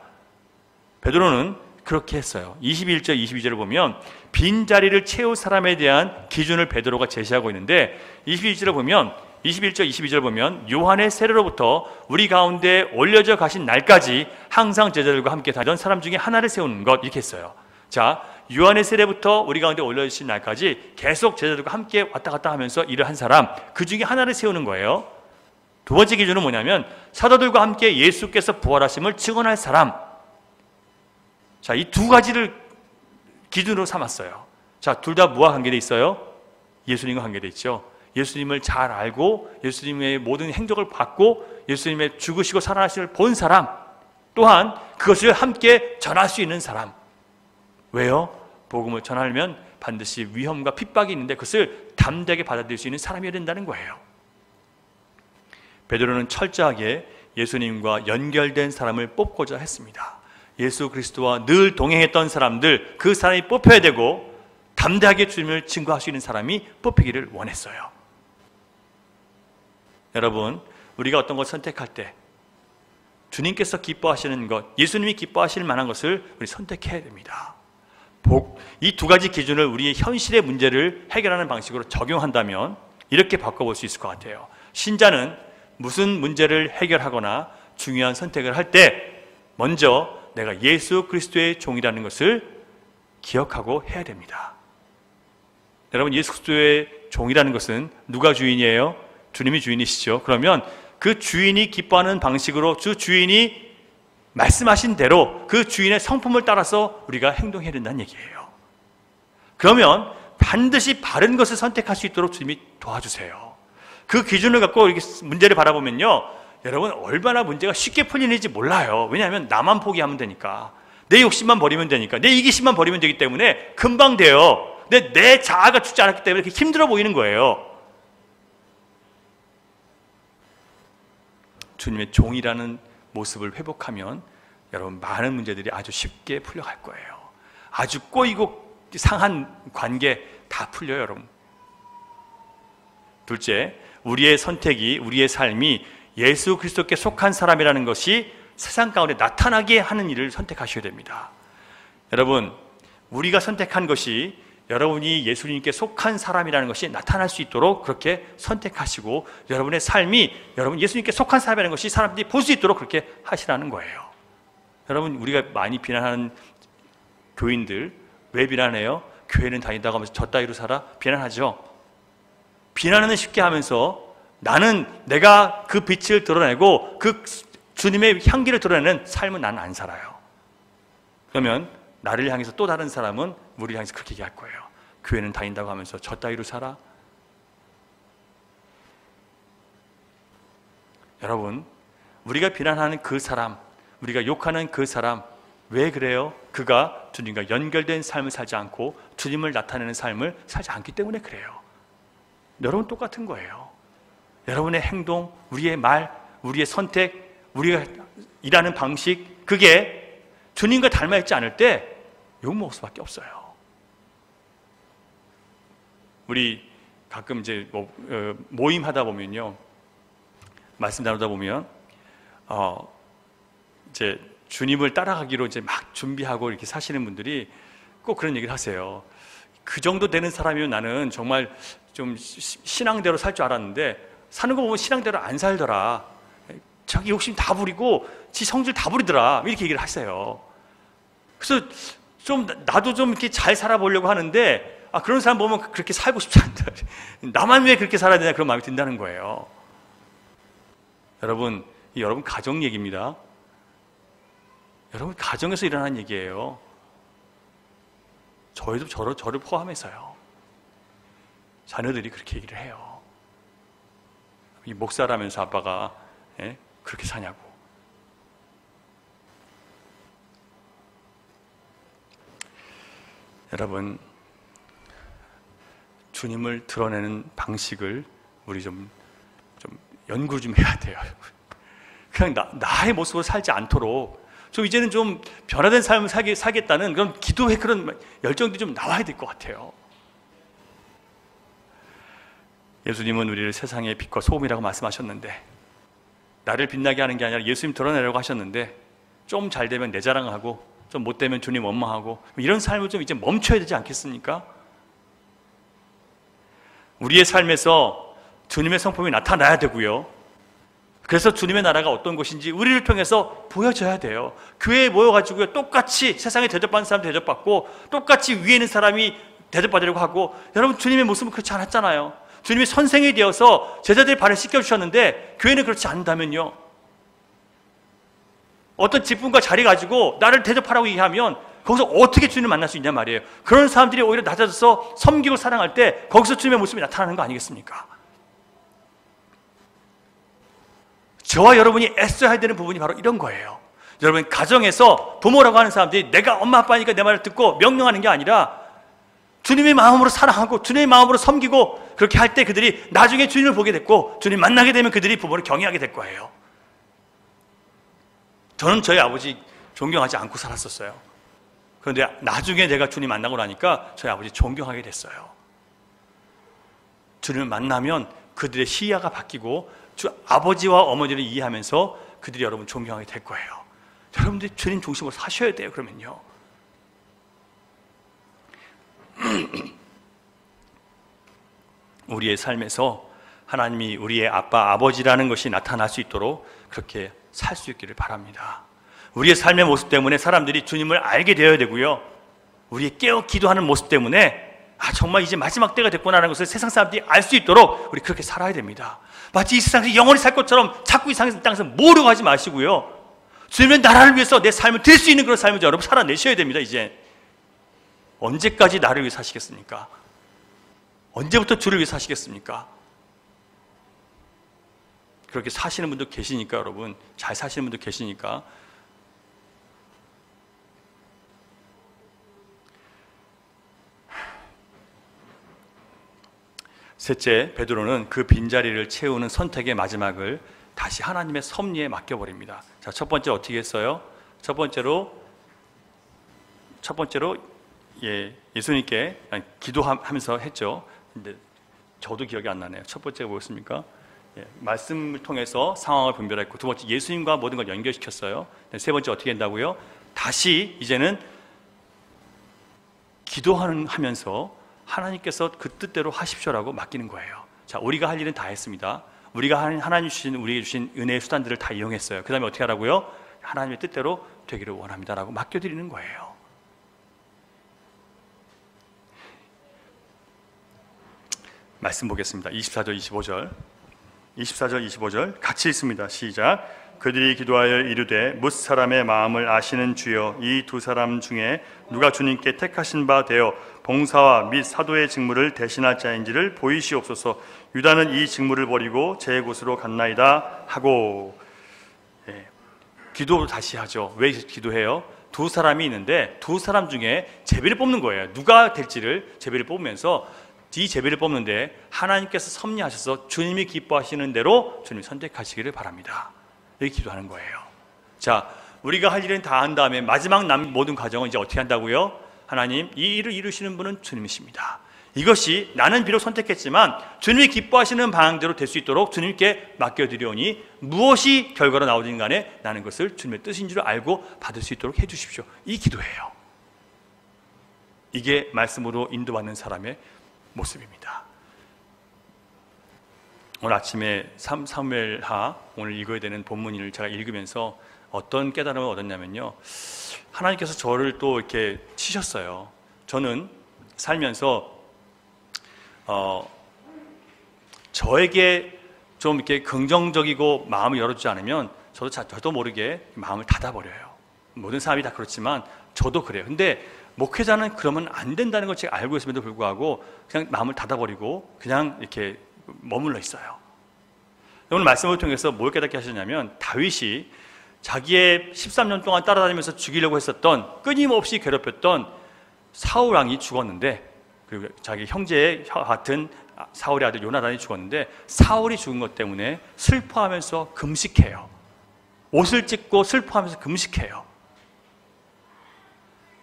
베드로는 그렇게 했어요. 21절, 22절을 보면 빈자리를 채울 사람에 대한 기준을 베드로가 제시하고 있는데 21절, 22절 보면 요한의 세례로부터 우리 가운데 올려져 가신 날까지 항상 제자들과 함께 다니던 사람 중에 하나를 세우는 것, 이렇게 했어요. 자, 요한의 세례부터 우리 가운데 올려주신 날까지 계속 제자들과 함께 왔다 갔다 하면서 일을 한 사람, 그 중에 하나를 세우는 거예요. 두 번째 기준은 뭐냐면 사도들과 함께 예수께서 부활하심을 증언할 사람. 자, 이 두 가지를 기준으로 삼았어요. 자, 둘 다 뭐와 관계되어 있어요? 예수님과 관계되어 있죠. 예수님을 잘 알고 예수님의 모든 행적을 받고 예수님의 죽으시고 살아나심을 본 사람, 또한 그것을 함께 전할 수 있는 사람. 왜요? 복음을 전하려면 반드시 위험과 핍박이 있는데 그것을 담대하게 받아들일 수 있는 사람이어야 된다는 거예요. 베드로는 철저하게 예수님과 연결된 사람을 뽑고자 했습니다. 예수 그리스도와 늘 동행했던 사람들, 그 사람이 뽑혀야 되고 담대하게 주님을 증거할 수 있는 사람이 뽑히기를 원했어요. 여러분, 우리가 어떤 걸 선택할 때 주님께서 기뻐하시는 것, 예수님이 기뻐하실 만한 것을 우리 선택해야 됩니다. 이 두 가지 기준을 우리의 현실의 문제를 해결하는 방식으로 적용한다면 이렇게 바꿔볼 수 있을 것 같아요. 신자는 무슨 문제를 해결하거나 중요한 선택을 할 때 먼저 내가 예수 그리스도의 종이라는 것을 기억하고 해야 됩니다. 여러분, 예수 그리스도의 종이라는 것은 누가 주인이에요? 주님이 주인이시죠. 그러면 그 주인이 기뻐하는 방식으로 주 주인이 말씀하신 대로 그 주인의 성품을 따라서 우리가 행동해야 된다는 얘기예요. 그러면 반드시 바른 것을 선택할 수 있도록 주님이 도와주세요. 그 기준을 갖고 이렇게 문제를 바라보면요, 여러분 얼마나 문제가 쉽게 풀리는지 몰라요. 왜냐하면 나만 포기하면 되니까, 내 욕심만 버리면 되니까, 내 이기심만 버리면 되기 때문에 금방 돼요. 근데 내 자아가 죽지 않았기 때문에 이렇게 힘들어 보이는 거예요. 주님의 종이라는 모습을 회복하면 여러분 많은 문제들이 아주 쉽게 풀려갈 거예요. 아주 꼬이고 상한 관계 다 풀려요, 여러분. 둘째, 우리의 선택이, 우리의 삶이 예수 그리스도께 속한 사람이라는 것이 세상 가운데 나타나게 하는 일을 선택하셔야 됩니다. 여러분, 우리가 선택한 것이 여러분이 예수님께 속한 사람이라는 것이 나타날 수 있도록 그렇게 선택하시고 여러분의 삶이 여러분 예수님께 속한 사람이라는 것이 사람들이 볼 수 있도록 그렇게 하시라는 거예요. 여러분, 우리가 많이 비난하는 교인들 왜 비난해요? 교회는 다닌다고 하면서 저 따위로 살아? 비난하죠. 비난은 쉽게 하면서 나는 내가 그 빛을 드러내고 그 주님의 향기를 드러내는 삶은 나는 안 살아요. 그러면 나를 향해서 또 다른 사람은 우리를 향해서 그렇게 얘기할 거예요. 교회는 다닌다고 하면서 저 따위로 살아? 여러분, 우리가 비난하는 그 사람, 우리가 욕하는 그 사람, 왜 그래요? 그가 주님과 연결된 삶을 살지 않고 주님을 나타내는 삶을 살지 않기 때문에 그래요. 여러분 똑같은 거예요. 여러분의 행동, 우리의 말, 우리의 선택, 우리가 일하는 방식, 그게 주님과 닮아있지 않을 때 욕먹을 수밖에 없어요. 우리 가끔 이제 모임 하다 보면요, 말씀 나누다 보면 이제 주님을 따라가기로 이제 막 준비하고 이렇게 사시는 분들이 꼭 그런 얘기를 하세요. 그 정도 되는 사람이면 나는 정말 좀 신앙대로 살 줄 알았는데 사는 거 보면 신앙대로 안 살더라. 자기 욕심 다 부리고 지 성질 다 부리더라. 이렇게 얘기를 하세요. 그래서 좀 나도 좀 이렇게 잘 살아보려고 하는데 그런 사람 보면 그렇게 살고 싶지 않다. 나만 왜 그렇게 살아야 되나 그런 마음이 든다는 거예요. 여러분, 여러분 가정 얘기입니다. 여러분 가정에서 일어나는 얘기예요. 저희도 저를 포함해서요. 자녀들이 그렇게 얘기를 해요. 이 목사라면서 아빠가 그렇게 사냐고. 여러분, 주님을 드러내는 방식을 우리 좀 연구 좀 해야 돼요. 그냥 나의 모습으로 살지 않도록 좀 이제는 좀 변화된 삶을 살겠다는 그런 기도의 그런 열정도 좀 나와야 될 것 같아요. 예수님은 우리를 세상의 빛과 소금이라고 말씀하셨는데, 나를 빛나게 하는 게 아니라 예수님 드러내려고 하셨는데, 좀 잘 되면 내 자랑하고 좀 못 되면 주님 원망하고 이런 삶을 좀 이제 멈춰야 되지 않겠습니까? 우리의 삶에서 주님의 성품이 나타나야 되고요. 그래서 주님의 나라가 어떤 것인지 우리를 통해서 보여줘야 돼요. 교회에 모여가지고요, 똑같이 세상에 대접받는 사람 대접받고 똑같이 위에 있는 사람이 대접받으려고 하고, 여러분 주님의 모습은 그렇지 않았잖아요. 주님이 선생이 되어서 제자들의 발을 씻겨주셨는데 교회는 그렇지 않다면요, 어떤 직분과 자리 가지고 나를 대접하라고 얘기하면 거기서 어떻게 주님을 만날 수 있냐 말이에요. 그런 사람들이 오히려 낮아져서 섬기고 사랑할 때 거기서 주님의 모습이 나타나는 거 아니겠습니까? 저와 여러분이 애써야 되는 부분이 바로 이런 거예요. 여러분, 가정에서 부모라고 하는 사람들이 내가 엄마 아빠니까 내 말을 듣고 명령하는 게 아니라 주님의 마음으로 사랑하고 주님의 마음으로 섬기고 그렇게 할 때 그들이 나중에 주님을 보게 됐고 주님 만나게 되면 그들이 부모를 경외하게 될 거예요. 저는 저희 아버지 존경하지 않고 살았었어요. 그런데 나중에 내가 주님 만나고 나니까 저희 아버지 존경하게 됐어요. 주님을 만나면 그들의 시야가 바뀌고 아버지와 어머니를 이해하면서 그들이 여러분 존경하게 될 거예요. 여러분들이 주님 중심으로 사셔야 돼요. 그러면요, 우리의 삶에서 하나님이 우리의 아빠, 아버지라는 것이 나타날 수 있도록 그렇게 살 수 있기를 바랍니다. 우리의 삶의 모습 때문에 사람들이 주님을 알게 되어야 되고요, 우리의 깨어 기도하는 모습 때문에 정말 이제 마지막 때가 됐구나라는 것을 세상 사람들이 알 수 있도록 우리 그렇게 살아야 됩니다. 마치 이 세상에서 영원히 살 것처럼 자꾸 이 땅에서 모으려고 하지 마시고요, 주님의 나라를 위해서 내 삶을 드릴 수 있는 그런 삶을 여러분 살아내셔야 됩니다. 이제 언제까지 나를 위해 사시겠습니까? 언제부터 주를 위해 사시겠습니까? 그렇게 사시는 분도 계시니까, 여러분 잘 사시는 분도 계시니까 셋째, 베드로는 그 빈자리를 채우는 선택의 마지막을 다시 하나님의 섭리에 맡겨버립니다. 자, 첫 번째 어떻게 했어요? 첫 번째로 예수님께 기도하면서 했죠. 근데 저도 기억이 안 나네요. 첫 번째가 뭐였습니까? 말씀을 통해서 상황을 분별했고, 두 번째 예수님과 모든 걸 연결시켰어요. 세 번째 어떻게 한다고요? 다시 이제는 기도하면서 하나님께서 그 뜻대로 하십시오라고 맡기는 거예요. 자, 우리가 할 일은 다 했습니다. 우리가 하나님 주신 우리에게 주신 은혜의 수단들을 다 이용했어요. 그 다음에 어떻게 하라고요? 하나님의 뜻대로 되기를 원합니다라고 맡겨드리는 거예요. 말씀 보겠습니다. 24절 25절 24절 25절 같이 읽습니다. 시작. 그들이 기도하여 이르되 뭇 사람의 마음을 아시는 주여, 이 두 사람 중에 누가 주님께 택하신 바 되어 봉사와 및 사도의 직무를 대신할 자인지를 보이시옵소서. 유다는 이 직무를 버리고 제 곳으로 갔나이다 하고. 기도 다시 하죠. 왜 기도해요? 두 사람이 있는데 두 사람 중에 제비를 뽑는 거예요. 누가 될지를 제비를 뽑으면서 이 제비를 뽑는데 하나님께서 섭리하셔서 주님이 기뻐하시는 대로 주님 선택하시기를 바랍니다. 이렇게 기도하는 거예요. 자, 우리가 할 일은 다 한 다음에 마지막 남은 모든 과정은 이제 어떻게 한다고요? 하나님, 이 일을 이루시는 분은 주님이십니다. 이것이 나는 비록 선택했지만 주님이 기뻐하시는 방향대로 될 수 있도록 주님께 맡겨드리오니 무엇이 결과로 나오든 간에 나는 것을 주님의 뜻인 줄 알고 받을 수 있도록 해주십시오. 이 기도예요. 이게 말씀으로 인도받는 사람의 모습입니다. 오늘 아침에 사무엘하 오늘 읽어야 되는 본문을 제가 읽으면서 어떤 깨달음을 얻었냐면요, 하나님께서 저를 또 이렇게 치셨어요. 저는 살면서 저에게 좀 이렇게 긍정적이고 마음을 열어주지 않으면 저도 모르게 마음을 닫아버려요. 모든 사람이 다 그렇지만 저도 그래요. 근데 목회자는 그러면 안 된다는 걸 제가 알고 있음에도 불구하고 그냥 마음을 닫아버리고 그냥 이렇게 머물러 있어요. 오늘 말씀을 통해서 뭘 깨닫게 하셨냐면, 다윗이 자기의 13년 동안 따라다니면서 죽이려고 했었던, 끊임없이 괴롭혔던 사울 왕이 죽었는데, 그리고 자기 형제의 같은 사울의 아들 요나단이 죽었는데, 사울이 죽은 것 때문에 슬퍼하면서 금식해요. 옷을 찢고 슬퍼하면서 금식해요.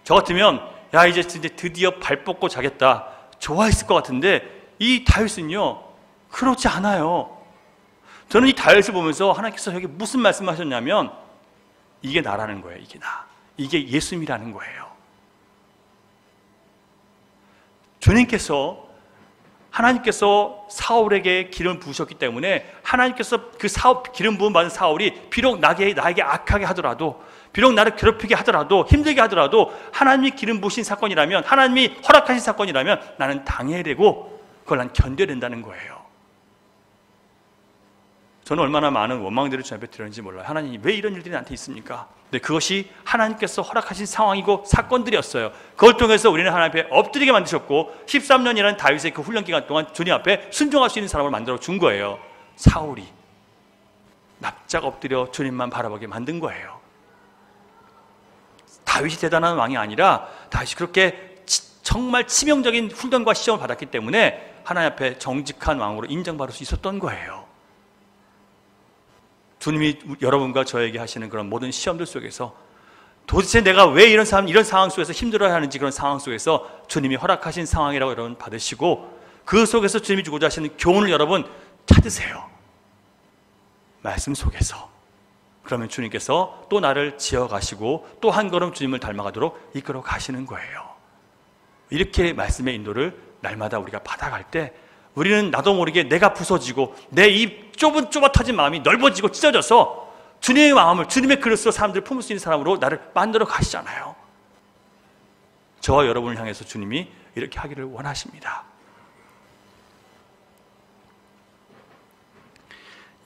저 같으면 야, 이제 드디어 발 뻗고 자겠다 좋아했을 것 같은데, 이 다윗은요 그렇지 않아요. 저는 이 다윗을 보면서 하나님께서 여기 무슨 말씀하셨냐면, 이게 나라는 거예요. 이게 나, 이게 예수님이라는 거예요. 하나님께서 사울에게 기름을 부으셨기 때문에, 하나님께서 그 기름 부음 받은 사울이 비록 나에게 악하게 하더라도, 비록 나를 괴롭히게 하더라도, 힘들게 하더라도, 하나님이 기름 부으신 사건이라면, 하나님이 허락하신 사건이라면 나는 당해야 되고 그걸 난 견뎌야 된다는 거예요. 저는 얼마나 많은 원망들을 주님 앞에 드렸는지 몰라요. 하나님, 왜 이런 일들이 나한테 있습니까? 근데 그것이 하나님께서 허락하신 상황이고 사건들이었어요. 그걸 통해서 우리는 하나님 앞에 엎드리게 만드셨고, 13년이라는 다윗의 그 훈련 기간 동안 주님 앞에 순종할 수 있는 사람을 만들어 준 거예요. 사울이 납작 엎드려 주님만 바라보게 만든 거예요. 다윗이 대단한 왕이 아니라 다윗이 그렇게 정말 치명적인 훈련과 시험을 받았기 때문에 하나님 앞에 정직한 왕으로 인정받을 수 있었던 거예요. 주님이 여러분과 저에게 하시는 그런 모든 시험들 속에서 도대체 내가 왜 이런 상황 속에서 힘들어야 하는지, 그런 상황 속에서 주님이 허락하신 상황이라고 여러분 받으시고, 그 속에서 주님이 주고자 하시는 교훈을 여러분 찾으세요. 말씀 속에서. 그러면 주님께서 또 나를 지어가시고 또 한 걸음 주님을 닮아가도록 이끌어 가시는 거예요. 이렇게 말씀의 인도를 날마다 우리가 받아갈 때, 우리는 나도 모르게 내가 부서지고 내 이 좁아터진 마음이 넓어지고 찢어져서 주님의 마음을, 주님의 그릇으로 사람들을 품을 수 있는 사람으로 나를 만들어 가시잖아요. 저와 여러분을 향해서 주님이 이렇게 하기를 원하십니다.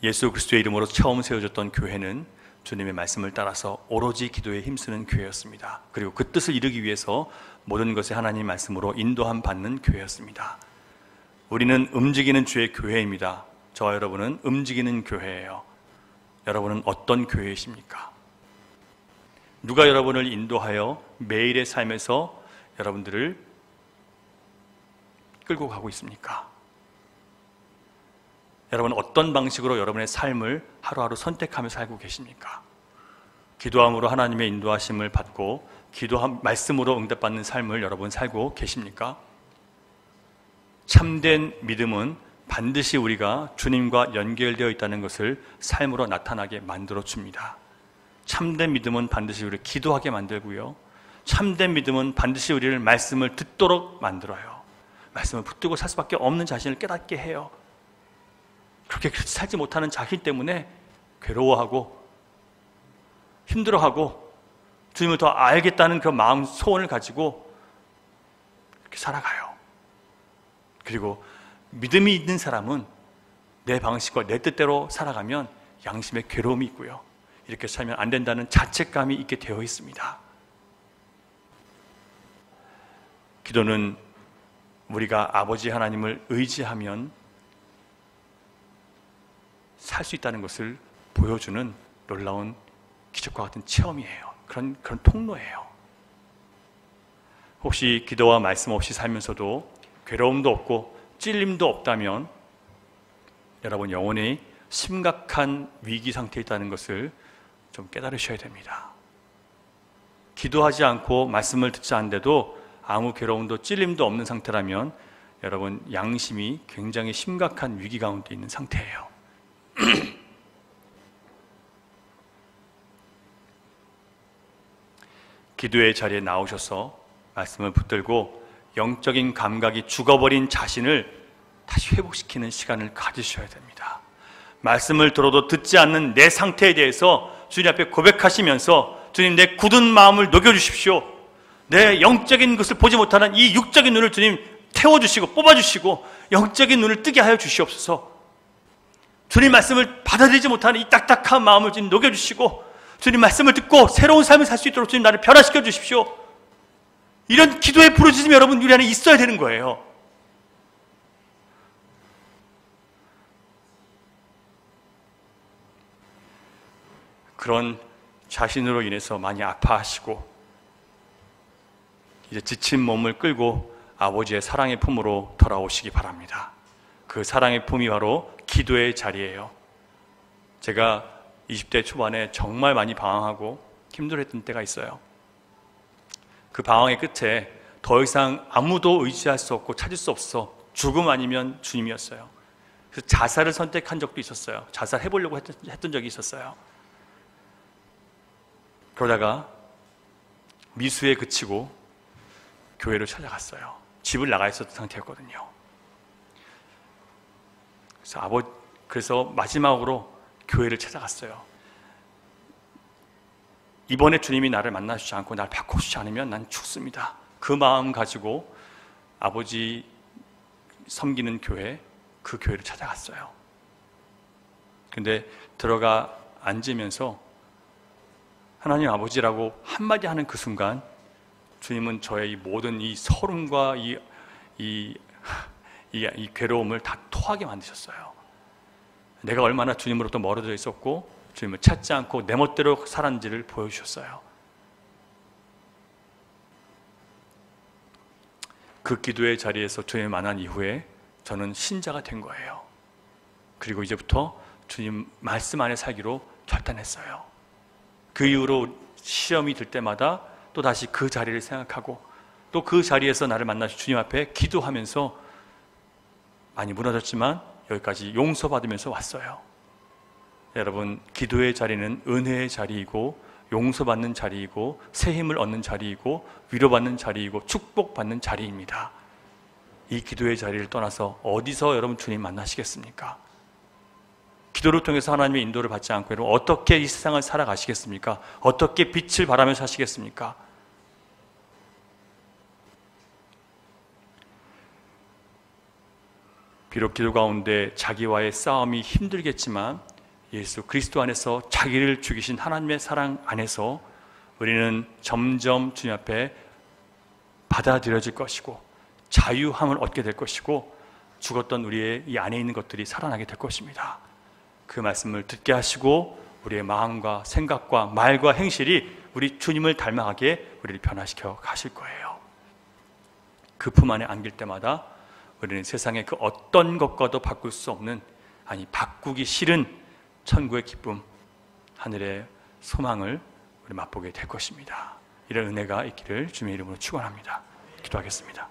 예수 그리스도의 이름으로 처음 세워졌던 교회는 주님의 말씀을 따라서 오로지 기도에 힘쓰는 교회였습니다. 그리고 그 뜻을 이루기 위해서 모든 것에 하나님 말씀으로 인도함 받는 교회였습니다. 우리는 움직이는 주의 교회입니다. 저와 여러분은 움직이는 교회예요. 여러분은 어떤 교회이십니까? 누가 여러분을 인도하여 매일의 삶에서 여러분들을 끌고 가고 있습니까? 여러분 어떤 방식으로 여러분의 삶을 하루하루 선택하며 살고 계십니까? 기도함으로 하나님의 인도하심을 받고 말씀으로 응답받는 삶을 여러분 살고 계십니까? 참된 믿음은 반드시 우리가 주님과 연결되어 있다는 것을 삶으로 나타나게 만들어 줍니다. 참된 믿음은 반드시 우리를 기도하게 만들고요, 참된 믿음은 반드시 우리를 말씀을 듣도록 만들어요. 말씀을 붙들고 살 수밖에 없는 자신을 깨닫게 해요. 그렇게 살지 못하는 자신 때문에 괴로워하고 힘들어하고 주님을 더 알겠다는 그런 마음, 소원을 가지고 이렇게 살아가요. 그리고 믿음이 있는 사람은 내 방식과 내 뜻대로 살아가면 양심의 괴로움이 있고요. 이렇게 살면 안 된다는 자책감이 있게 되어 있습니다. 기도는 우리가 아버지 하나님을 의지하면 살 수 있다는 것을 보여주는 놀라운 기적과 같은 체험이에요. 그런 통로예요. 혹시 기도와 말씀 없이 살면서도 괴로움도 없고 찔림도 없다면 여러분 영혼이 심각한 위기 상태에 있다는 것을 좀 깨달으셔야 됩니다. 기도하지 않고 말씀을 듣지 않는데도 아무 괴로움도 찔림도 없는 상태라면 여러분 양심이 굉장히 심각한 위기 가운데 있는 상태예요. 기도의 자리에 나오셔서 말씀을 붙들고 영적인 감각이 죽어버린 자신을 다시 회복시키는 시간을 가지셔야 됩니다. 말씀을 들어도 듣지 않는 내 상태에 대해서 주님 앞에 고백하시면서 주님 내 굳은 마음을 녹여주십시오. 내 영적인 것을 보지 못하는 이 육적인 눈을 주님 태워주시고 뽑아주시고 영적인 눈을 뜨게 하여 주시옵소서. 주님 말씀을 받아들이지 못하는 이 딱딱한 마음을 주님 녹여주시고 주님 말씀을 듣고 새로운 삶을 살 수 있도록 주님 나를 변화시켜 주십시오. 이런 기도의 부르짖음이 여러분 우리 안에 있어야 되는 거예요. 그런 자신으로 인해서 많이 아파하시고 이제 지친 몸을 끌고 아버지의 사랑의 품으로 돌아오시기 바랍니다. 그 사랑의 품이 바로 기도의 자리예요. 제가 20대 초반에 정말 많이 방황하고 힘들었던 때가 있어요. 그 방황의 끝에 더 이상 아무도 의지할 수 없고 찾을 수 없어 죽음 아니면 주님이었어요. 그래서 자살을 선택한 적도 있었어요. 자살해보려고 했던 적이 있었어요. 그러다가 미수에 그치고 교회를 찾아갔어요. 집을 나가 있었던 상태였거든요. 그래서 마지막으로 교회를 찾아갔어요. 이번에 주님이 나를 만나주지 않고 날 바꿔주지 않으면 난 죽습니다. 그 마음 가지고 아버지 섬기는 교회, 그 교회를 찾아갔어요. 근데 들어가 앉으면서 하나님 아버지라고 한마디 하는 그 순간 주님은 저의 이 모든 이 서름과 이 괴로움을 다 토하게 만드셨어요. 내가 얼마나 주님으로부터 멀어져 있었고 주님을 찾지 않고 내 멋대로 살았는지를 보여주셨어요. 그 기도의 자리에서 주님을 만난 이후에 저는 신자가 된 거예요. 그리고 이제부터 주님 말씀 안에 살기로 결단했어요. 그 이후로 시험이 들 때마다 또 다시 그 자리를 생각하고 또 그 자리에서 나를 만나신 주님 앞에 기도하면서 많이 무너졌지만 여기까지 용서받으면서 왔어요. 여러분, 기도의 자리는 은혜의 자리이고 용서받는 자리이고 새 힘을 얻는 자리이고 위로받는 자리이고 축복받는 자리입니다. 이 기도의 자리를 떠나서 어디서 여러분 주님 만나시겠습니까? 기도를 통해서 하나님의 인도를 받지 않고 여러분 어떻게 이 세상을 살아가시겠습니까? 어떻게 빛을 발하며 사시겠습니까? 비록 기도 가운데 자기와의 싸움이 힘들겠지만 예수 그리스도 안에서 자기를 죽이신 하나님의 사랑 안에서 우리는 점점 주님 앞에 받아들여질 것이고 자유함을 얻게 될 것이고 죽었던 우리의 이 안에 있는 것들이 살아나게 될 것입니다. 그 말씀을 듣게 하시고 우리의 마음과 생각과 말과 행실이 우리 주님을 닮아가게 우리를 변화시켜 가실 거예요. 그 품 안에 안길 때마다 우리는 세상의 그 어떤 것과도 바꿀 수 없는, 아니 바꾸기 싫은 천국의 기쁨, 하늘의 소망을 우리 맛보게 될 것입니다. 이런 은혜가 있기를 주님의 이름으로 축원합니다. 기도하겠습니다.